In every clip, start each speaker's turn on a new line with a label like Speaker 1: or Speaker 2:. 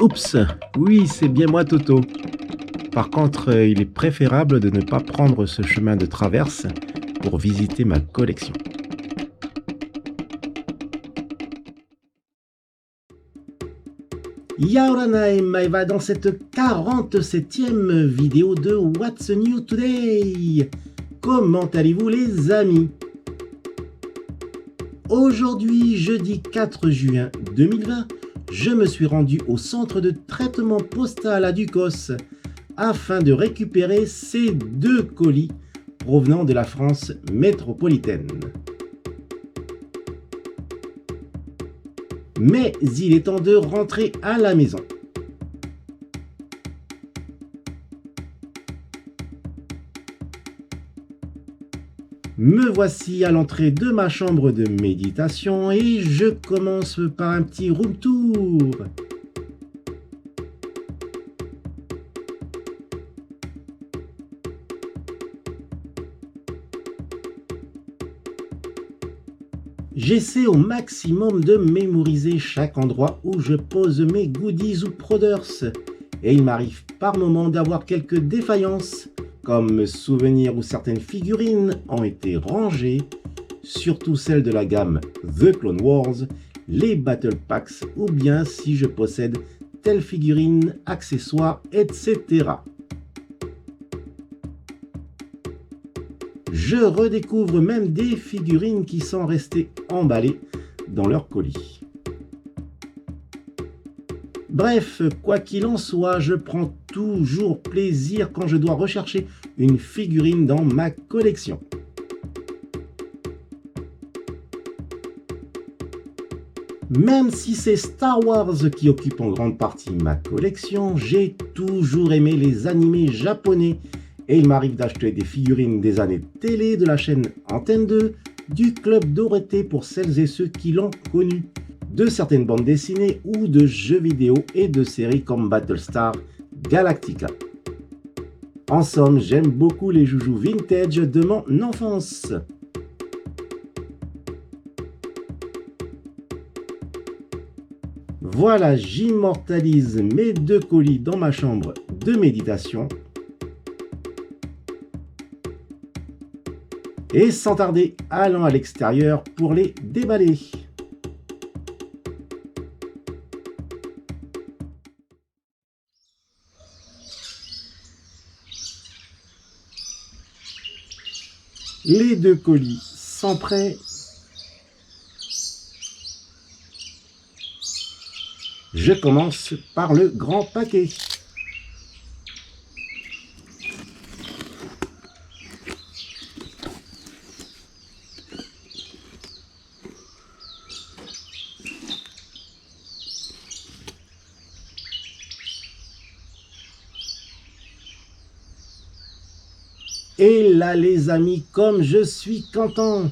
Speaker 1: Oups, oui, c'est bien moi Toto. Par contre, il est préférable de ne pas prendre ce chemin de traverse pour visiter ma collection. Yaorana et Maeva dans cette 47e vidéo de What's New Today. Comment allez-vous les amis? Aujourd'hui, jeudi 4 juin 2020, je me suis rendu au centre de traitement postal à Ducos afin de récupérer ces deux colis provenant de la France métropolitaine. Mais il est temps de rentrer à la maison. Me voici à l'entrée de ma chambre de méditation et je commence par un petit room tour. J'essaie au maximum de mémoriser chaque endroit où je pose mes goodies ou proders et il m'arrive par moments d'avoir quelques défaillances comme me souvenir où certaines figurines ont été rangées, surtout celles de la gamme The Clone Wars, les Battle Packs ou bien si je possède telle figurine, accessoires, etc. Je redécouvre même des figurines qui sont restées emballées dans leur colis. Bref, quoi qu'il en soit, je prends toujours plaisir quand je dois rechercher une figurine dans ma collection. Même si c'est Star Wars qui occupe en grande partie ma collection, j'ai toujours aimé les animés japonais et il m'arrive d'acheter des figurines des années télé de la chaîne Antenne 2, du Club Dorothée pour celles et ceux qui l'ont connu, de certaines bandes dessinées ou de jeux vidéo et de séries comme Battlestar Galactica. En somme, j'aime beaucoup les joujoux vintage de mon enfance. Voilà, j'immortalise mes deux colis dans ma chambre de méditation. Et sans tarder, allons à l'extérieur pour les déballer. Les deux colis sont prêts. Je commence par le grand paquet. Et là les amis, comme je suis content,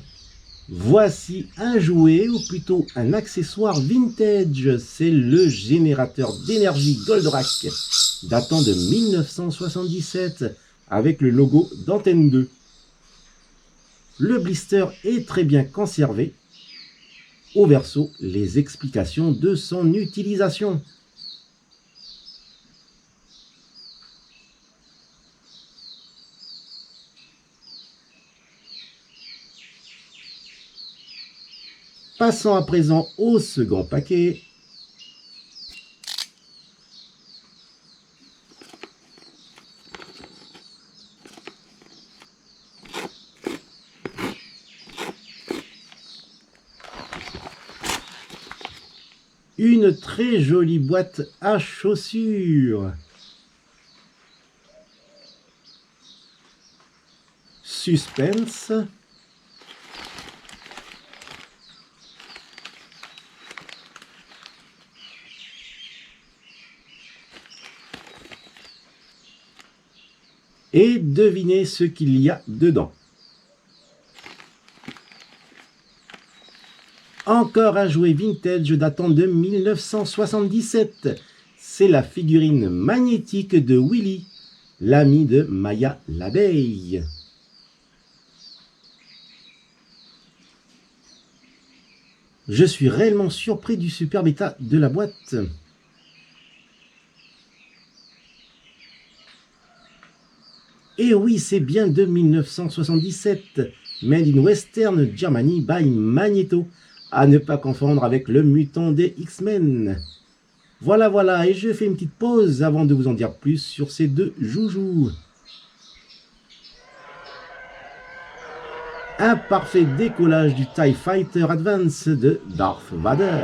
Speaker 1: voici un jouet ou plutôt un accessoire vintage, c'est le générateur d'énergie Goldorak datant de 1977 avec le logo d'Antenne 2. Le blister est très bien conservé. Au verso, les explications de son utilisation. Passons à présent au second paquet. Une très jolie boîte à chaussures. Suspense. Et devinez ce qu'il y a dedans. Encore un jouet vintage datant de 1977. C'est la figurine magnétique de Willy, l'ami de Maya l'abeille. Je suis réellement surpris du superbe état de la boîte. Et oui, c'est bien de 1977, Made in Western Germany by Magneto, à ne pas confondre avec le mutant des X-Men. Voilà, et je fais une petite pause avant de vous en dire plus sur ces deux joujoux. Un parfait décollage du TIE Fighter Advance de Darth Vader.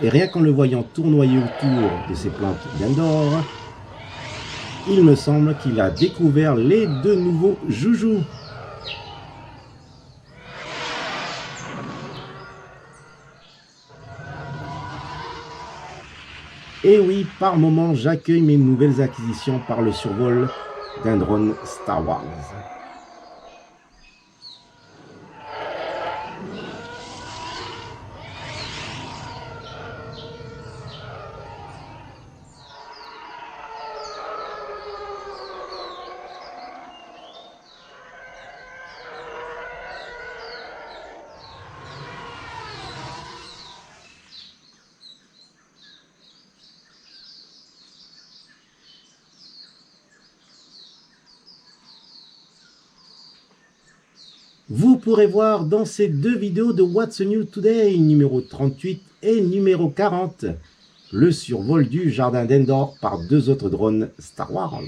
Speaker 1: Et rien qu'en le voyant tournoyer autour de ces plantes d'Endor, il me semble qu'il a découvert les deux nouveaux joujoux. Et oui, par moment, j'accueille mes nouvelles acquisitions par le survol d'un drone Star Wars. Vous pourrez voir dans ces deux vidéos de What's New Today, numéro 38 et numéro 40, le survol du jardin d'Endor par deux autres drones Star Wars.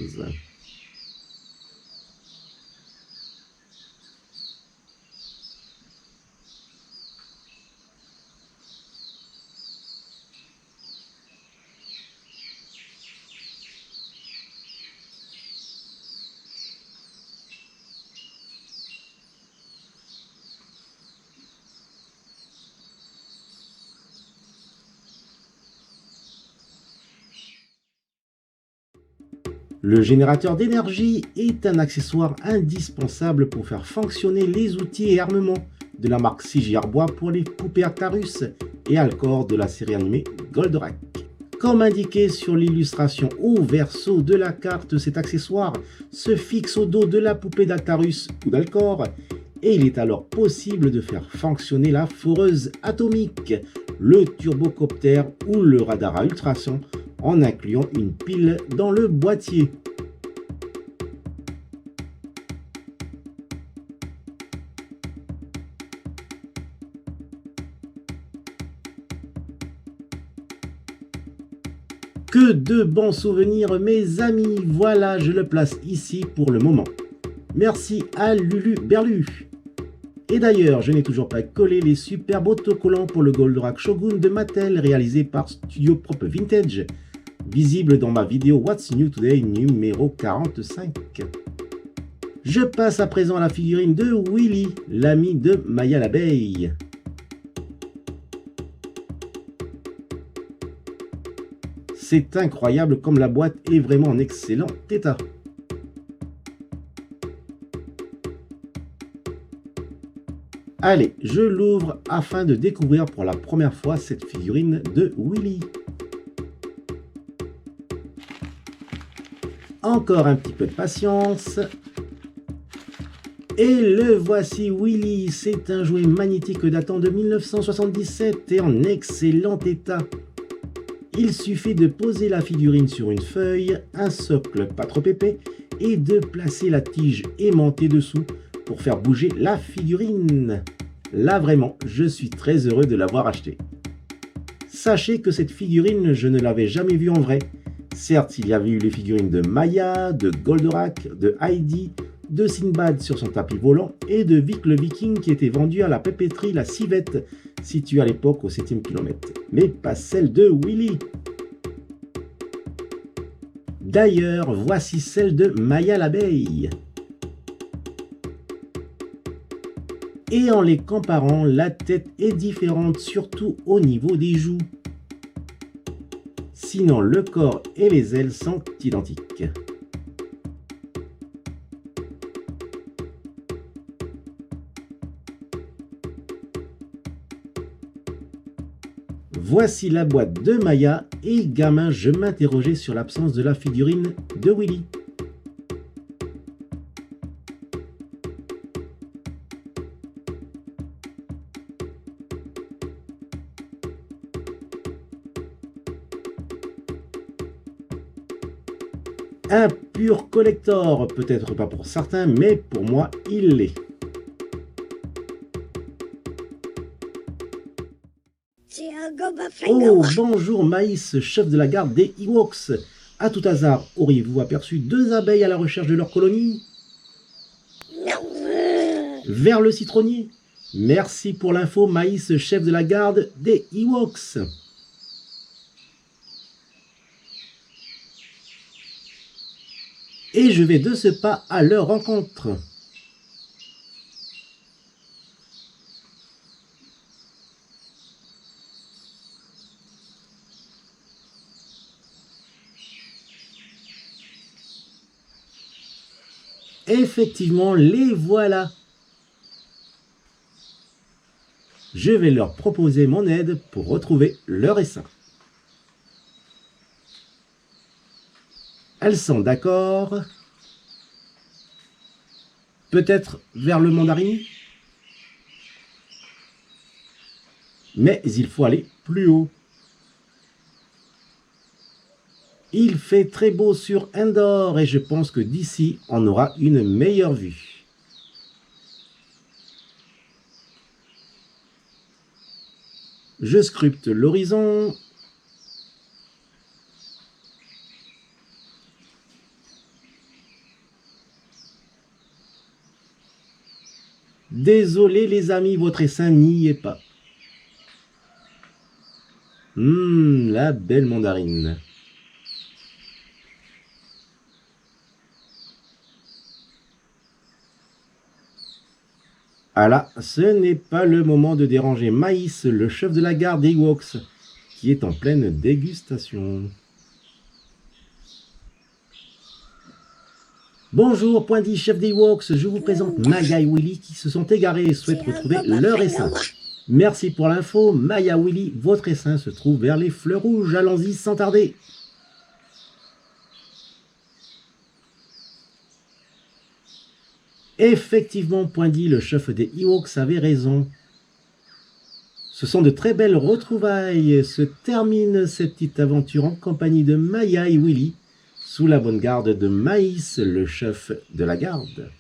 Speaker 1: Le générateur d'énergie est un accessoire indispensable pour faire fonctionner les outils et armements de la marque CJ Arbois pour les poupées Actarus et Alcor de la série animée Goldorak. Comme indiqué sur l'illustration au verso de la carte, cet accessoire se fixe au dos de la poupée d'Actarus ou d'Alcor et il est alors possible de faire fonctionner la foreuse atomique, le turbocoptère ou le radar à ultrasons en incluant une pile dans le boîtier. Que de bons souvenirs mes amis, voilà je le place ici pour le moment. Merci à Lulu Berlu. Et d'ailleurs, je n'ai toujours pas collé les superbes autocollants pour le Goldorak Shogun de Mattel réalisé par Studio Prop Vintage, visible dans ma vidéo What's New Today numéro 45. Je passe à présent à la figurine de Willy, l'ami de Maya l'abeille. C'est incroyable comme la boîte est vraiment en excellent état. Allez, je l'ouvre afin de découvrir pour la première fois cette figurine de Willy. Encore un petit peu de patience. Et le voici Willy, c'est un jouet magnétique datant de 1977 et en excellent état. Il suffit de poser la figurine sur une feuille, un socle pas trop épais et de placer la tige aimantée dessous pour faire bouger la figurine. Là vraiment, je suis très heureux de l'avoir acheté. Sachez que cette figurine, je ne l'avais jamais vue en vrai. Certes, il y avait eu les figurines de Maya, de Goldorak, de Heidi, de Sinbad sur son tapis volant et de Vic le Viking qui était vendu à la papeterie La Civette, située à l'époque au 7e kilomètre. Mais pas celle de Willy. D'ailleurs, voici celle de Maya l'abeille. Et en les comparant, la tête est différente, surtout au niveau des joues. Sinon, le corps et les ailes sont identiques. Voici la boîte de Maya et gamin, je m'interrogeais sur l'absence de la figurine de Willy. Un pur collector, peut-être pas pour certains, mais pour moi, il l'est. Oh, bonjour Maïs, chef de la garde des Ewoks. À tout hasard, auriez-vous aperçu deux abeilles à la recherche de leur colonie? Vers le citronnier. Merci pour l'info, Maïs, chef de la garde des Ewoks. Et je vais de ce pas à leur rencontre. Effectivement, les voilà. Je vais leur proposer mon aide pour retrouver leur essaim. Elles sont d'accord. Peut-être vers le mandarinier. Mais il faut aller plus haut. Il fait très beau sur Endor et je pense que d'ici, on aura une meilleure vue. Je scrute l'horizon. Désolé les amis, votre essaim n'y est pas. La belle mandarine. Ah là, ce n'est pas le moment de déranger Maïs, le chef de la garde des Ewoks, qui est en pleine dégustation. Bonjour, Pointy, chef des Ewoks, je vous présente Maya et Willy qui se sont égarés et souhaitent retrouver leur essaim. Merci pour l'info, Maya, Willy, votre essaim se trouve vers les fleurs rouges, allons-y sans tarder. Effectivement, Pointy, le chef des Ewoks avait raison. Ce sont de très belles retrouvailles. Se termine cette petite aventure en compagnie de Maya et Willy, sous la bonne garde de Maïs, le chef de la garde.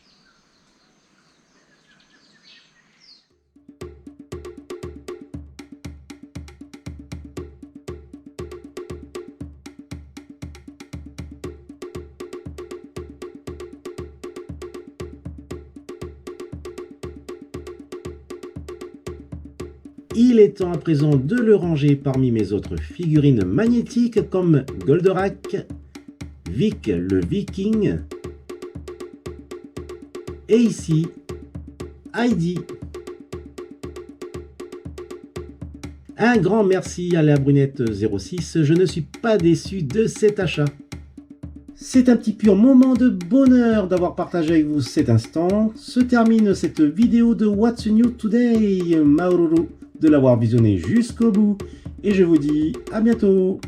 Speaker 1: Il est temps à présent de le ranger parmi mes autres figurines magnétiques comme Goldorak, Vic le Viking, et ici, Heidi. Un grand merci à la brunette 06, je ne suis pas déçu de cet achat. C'est un petit pur moment de bonheur d'avoir partagé avec vous cet instant. Se termine cette vidéo de What's New Today. Maururu de l'avoir visionné jusqu'au bout. Et je vous dis à bientôt.